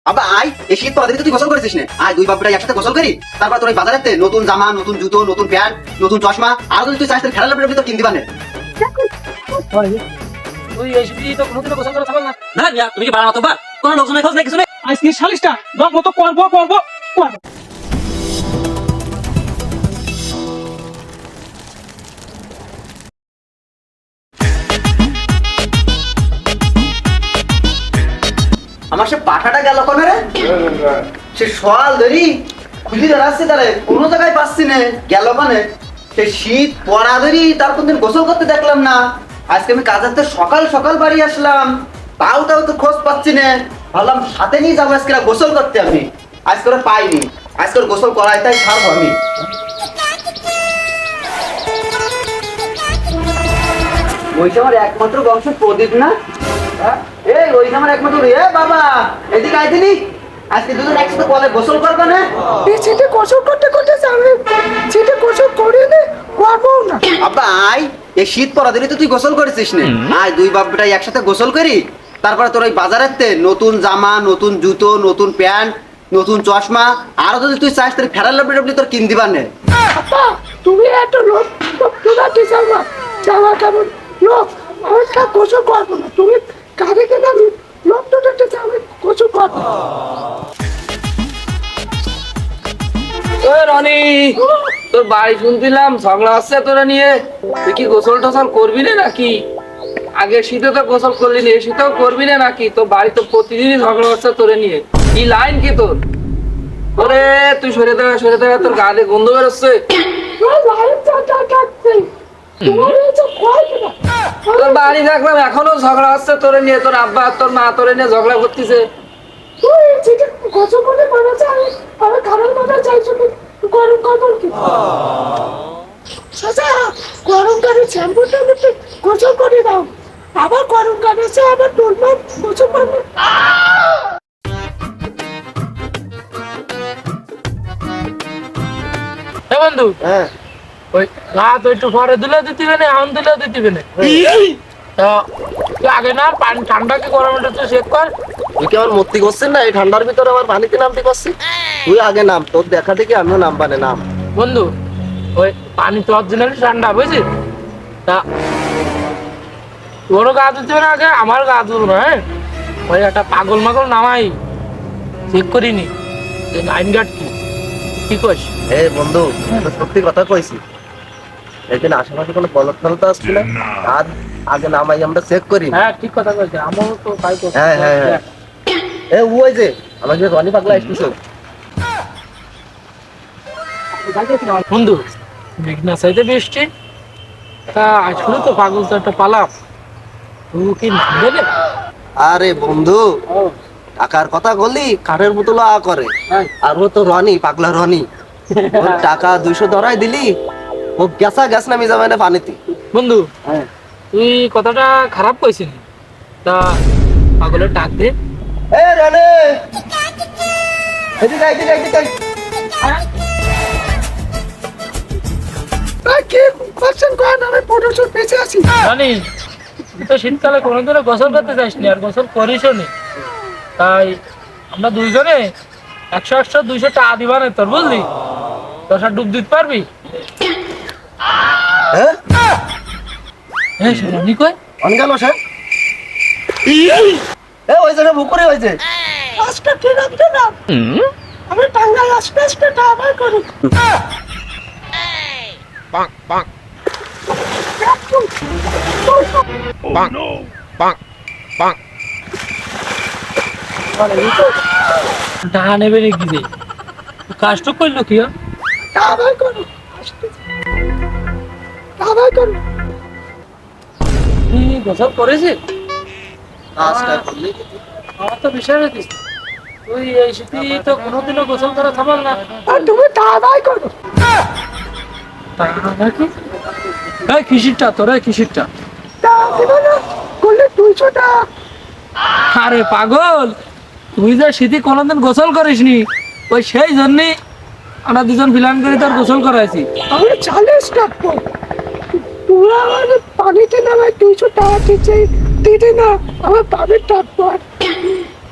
আব্বা আয়, এই শীত পড়া দিকে তুই গোসল করেছিস না? আয় দুই বাপ বেটা একসাথে গোসল করি, তারপর তোর এই বাজারেতে নতুন জামা, নতুন জুতো, নতুন প্যান্ট, নতুন চশমা, আর যদি তুই চাস তাহলে খেলার ভিতর কিন দিবানে। তুই এই শীতে তো কোনোদিনও গোসল করা থাকবে না। না মিয়া, তুমি কি বাড়ানো তো বার? কোনো লোকজনের খোঁজ নেই কিছু নেই। আজকে 40টা দম মতো করবো। আমার সে পাঠাটা গেল কোনে রে? সে সওয়াল ধরি খুঁজি দাঁড়াচ্ছে তারে, কোনো জায়গায় পাচ্ছি না, গেল কোনে? সে শীত পড়া ধরি তার কোনদিন গোসল করতে দেখলাম না। আজকে আমি কাজের থেকে সকাল সকাল বাড়ি আসলাম, তাও তো খোঁজ পাচ্ছি না। ভাবলাম সাথে নিয়ে যাবো আজকে গোসল করতে, আমি আজকে ওরা পাইনি, আজকে ওর গোসল করাই তাই ছাড়বো আমি। ওই আমার একমাত্র বংশ প্রদীপ না? এই ওই আমার একমাত্র এ বাবা, এদিকে আইতিনি, আজকে দুজন একসাথে কলে গোসল করবে না? এই ছেলে গোসল করতে যাবে, ছেলে গোসল করে নে, করবো না। আব্বা আয়, এই শীত পড়া দিলে তো তুই গোসল করেছিস না? আয় দুই বাপ বেটা একসাথে গোসল করি, তারপরে তোর ওই বাজারেতে নতুন জামা, নতুন জুতো, নতুন প্যান্ট, নতুন চশমা, আরো যদি তুই চাস তাহলে ফেরার লাভলি তোর কিন দিবার নে। আপা তুমি এত লোক তোরা জামা জামা কেমন লোক, আমরা গোসল করবো না। তুমি কাঁধে কেন লোক তো দেখতে যাবে, গোসল করবো। ওই রনি, তোর বাড়ি শুনছিলাম ঝগড়া হচ্ছে তোরা নিয়ে, তুই কি গোসল টোসল করবি না নাকি? আগে শীতে তো গোসল করলি না, এই শীতেও করবি না নাকি? তোর বাড়ি তো প্রতিদিনই ঝগড়া হচ্ছে তোরে নিয়ে, কি লাইন কি তোর? ওরে তুই সরে দেবে, তোর গা দিয়ে গন্ধ বেরোচ্ছে। তোর বাড়ি দেখলাম এখনো ঝগড়া হচ্ছে তোরে নিয়ে, তোর আব্বা আর তোর মা তোরে নিয়ে ঝগড়া করতেছে। গরমকালে শ্যাম্পুটা গোসল করে দাও, আবার গরমকালে এসে আবার তুলবো গোসল করবো। বন্ধু হ্যাঁ ওই রাত একটু পরে দিলে দিতিবে না, এখন দিলে দিতিবে না। তুই আগে না পানি ঠান্ডা কি গরম একটু চেক কর। তুই কি আমার মূর্তি করছিস না? এই ঠান্ডার ভিতরে আমার পানিতে নামতে করছিস? তুই আগে নাম, তোর দেখা দেখি আমিও নাম বানে নাম। বন্ধু ওই পানি তো অরিজিনালি ঠান্ডা বুঝছিস, তা তোরও গা ধুতে না আগে, আমার গা ধুবো না। হ্যাঁ ওই একটা পাগল মাগল নামাই চেক করিনি যে লাইন গার্ড কি কইস? এ বন্ধু, তো সত্যি কথা কইছি, এখানে আশেপাশে কোনো বলদ ফলদ আসছে না? আর আগে নামাই আমরা চেক করি। হ্যাঁ ঠিক কথা কইছে, আমারও তো তাই করছে। হ্যাঁ। এ ওই যে আমাকে রনি পাগলা আসতেছে। বন্ধু মেঘনা চাইতে বৃষ্টি, তা আসলে তো পাগল তো একটা পালাম, তুই কি নাম দেবে? আরে বন্ধু, টাকার কথা বললি কাঠের বোতল আ করে, আর ও তো রনি পাগলা রনি। ওর টাকা 200 ধরাই দিলি, ও গ্যাস নামি যাবে না পানিতে। বন্ধু তুই কথাটা খারাপ কইছিস, তা পাগলের ডাক দে। এ রনি, এদিকে আয়। কি করছেন কয়েন, আমি প্রোডাকশন পেয়েছে আছি। জানি তুই তো শীতকালে কোনোদিনও গোসল করতে যাসনি আর গোসল করিসও নি, তাই আমরা দুইজনে 100 200 টাকা দিবা না তোর, বুঝলি? 10 ডুব দিতে পারবি? হ্যাঁ হ্যাঁ শুনি কই অন গেল সে। এ ওই জায়গা বুকুরে হয়েছে। আজকে কি রাখতে না, আমি টাঙ্গাই আসতে টাকা করি। টাকা নেবে নাকি রে? কাজটা করলো কি? টাকা করো, তুই গোসল করেছিস? কাজটা করলি আমার তো বিষয় হয়েছিস, তুই এই শীতে তো কোনোদিনও গোসল করা থামাল না। আর তুমি টাকা করো। নাকি এই কিসিরটা তোরা কিসিরটা? করলে 200 টাকা। আরে পাগল, তুই যে শীতে কোনোদিন গোসল করিসনি, ওই সেই জন্যই আমরা দুজন প্ল্যান করে তোর গোসল করাইছি। আমি 40 টাকা, তোরা আমার পানিতে নামায় 200 টাকা দিতে না, আমার বাড়ির টাকা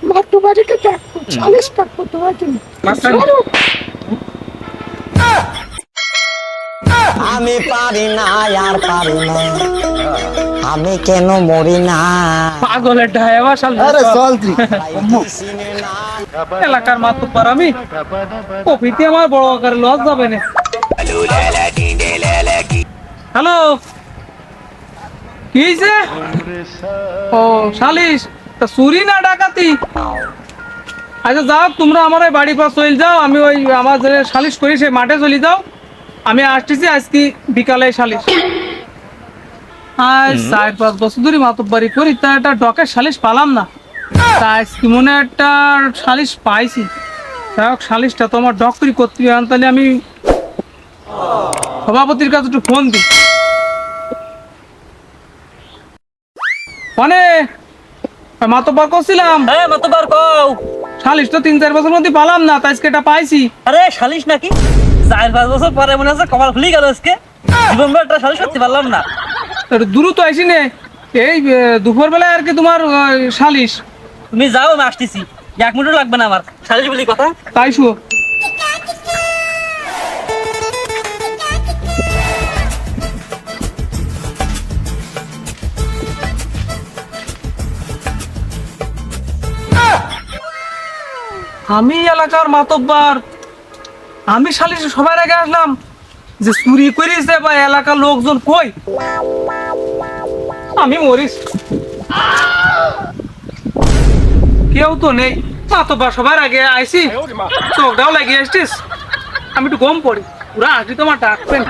মাত্র বাড়িতে দেখবো। সালিশ পাকবো তোমার জন্য মাস্টার। সরো। আমি পারি না আর পারি না, আমি কেন মরি না। পাগলের ঢাইবা শাল। আরে চল তুই এলাকার মাতুব্বার আমি কপিতে আমার বড় আকারে লস যাবে না। হ্যালো, কি হয়েছে? ও সালিশ, তা চুরি না ডাকাতি? আচ্ছা যাও, তোমরা আমার ওই বাড়ি পাশ চলে যাও, আমি ওই আমার যে সালিশ করি সেই মাঠে চলে যাও, আমি আসতেছি আজকে বিকালে সালিশ। আজ 4-5 বছর ধরে মাতুব্বারি করি, তা একটা ডকের সালিশ পালাম না, তা আজকে মনে হয় একটা সালিশ পাইছি। যাই হোক, সালিশটা তো আমার ডক্টরি করতে হবে, তাহলে আমি সভাপতির কাছে একটু ফোন দিই। মানে মাতব্বার করছিলাম, হ্যাঁ মাতবার কও। সালিশ তো 3-4 বছর মধ্যে পালাম না, তাই আজকে এটা পাইছি। আরে সালিশ নাকি 4-5 বছর পরে মনে হচ্ছে কপাল খুলি গেল আজকে, জীবনভর একটা সালিশ করতে পারলাম না। একটু দ্রুত আইসি নে, এই দুপুর বেলায় আর কি তোমার সালিশ। তুমি যাও, আমি আসতেছি, 1 মিনিটও লাগবে না আমার, সালিশ বলি কথা। তাই শু আমি এলাকার মাতব্বার, আমি সালিশে সবার আগে আসলাম, যে চুরি করেছে বা এলাকার লোকজন কই, আমি মরিস, কেউ তো নেই। মাতব্বার সবার আগে আইসি, চোখটাও লাগিয়ে আসছিস, আমি একটু গম পড়ি, পুরা আসি তোমার ডাকবেন।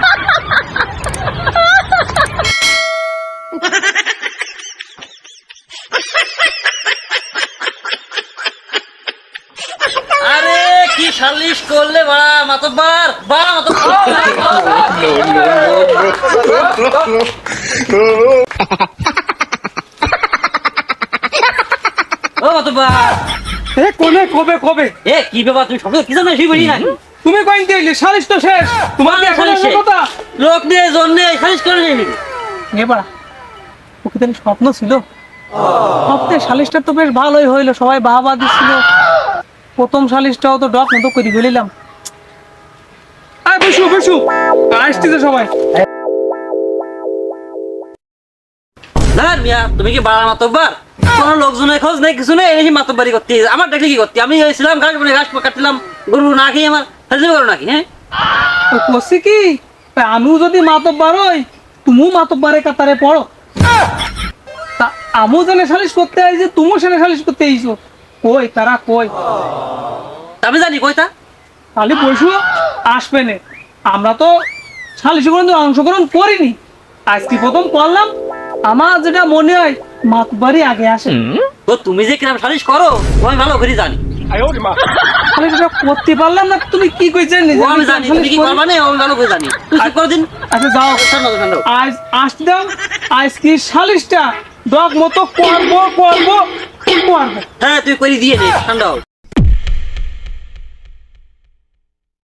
আরে কি সালিশ করলে বাড়া মাতব্বার, বাড়া মাতব্বার। ও মাতব্বার, এ কোনে কবে কবে এ কি ব্যাপার, তুমি সব কি জানো সেই বলি না? তুমি কইন দিলি সালিশ তো শেষ, তোমার কি এখন সালিশে? কথা লোক নিয়ে জন নিয়ে সালিশ করে নিবি। এবার ওকে তাহলে স্বপ্ন ছিল, স্বপ্নে সালিশটা তো বেশ ভালোই হইলো, সবাই বাহবা দিচ্ছিল, প্রথম সালিশটাও তো ডক মতো করে ফেলিলাম। আয় বসু বসু, আসতেছে সবাই। না মিয়া, তুমি কি বাড়া মাতব্বার? কোন লোকজনের খোঁজ নেই, কিছু নেই, এই মাতব্বারি করতে আমার দেখলে কি করতে? আমি ছিলাম ঘাস বনে ঘাস কাটছিলাম, গরু না খেয়ে আমার ফেলতে পারো নাকি? হ্যাঁ তো করছি কি, আমিও যদি মাতব্বার হই, তুমিও মাতব্বারের কাতারে পড়ো, তা আমিও জানে সালিশ করতে আইছি, তুমিও সেনে সালিশ করতে আইছো, কই তারা কই? আমি জানি কইতা। তাহলে বসু আসবে না, আমরা তো সালিশে কোনো অংশগ্রহণ করিনি, আজকে প্রথম করলাম, আমার যেটা মনে হয় মাতবাড়ি আগে আসে। ও তুমি যে কিরম সালিশ করো আমি ভালো করে জানি, তাহলে যেটা করতে পারলাম না, তুমি কি কইছেন? ও আমি জানি তুমি কি করবা না, আমি ভালো করে জানি। তুই চুপ করে দিন। আচ্ছা যাও, ঠান্ডা হও, ঠান্ডা হও। আজ আসতে দাও, আজকে সালিশটা ডগ মতো করবো। হ্যাঁ তুই করে দিয়ে নে, ঠান্ডা হও।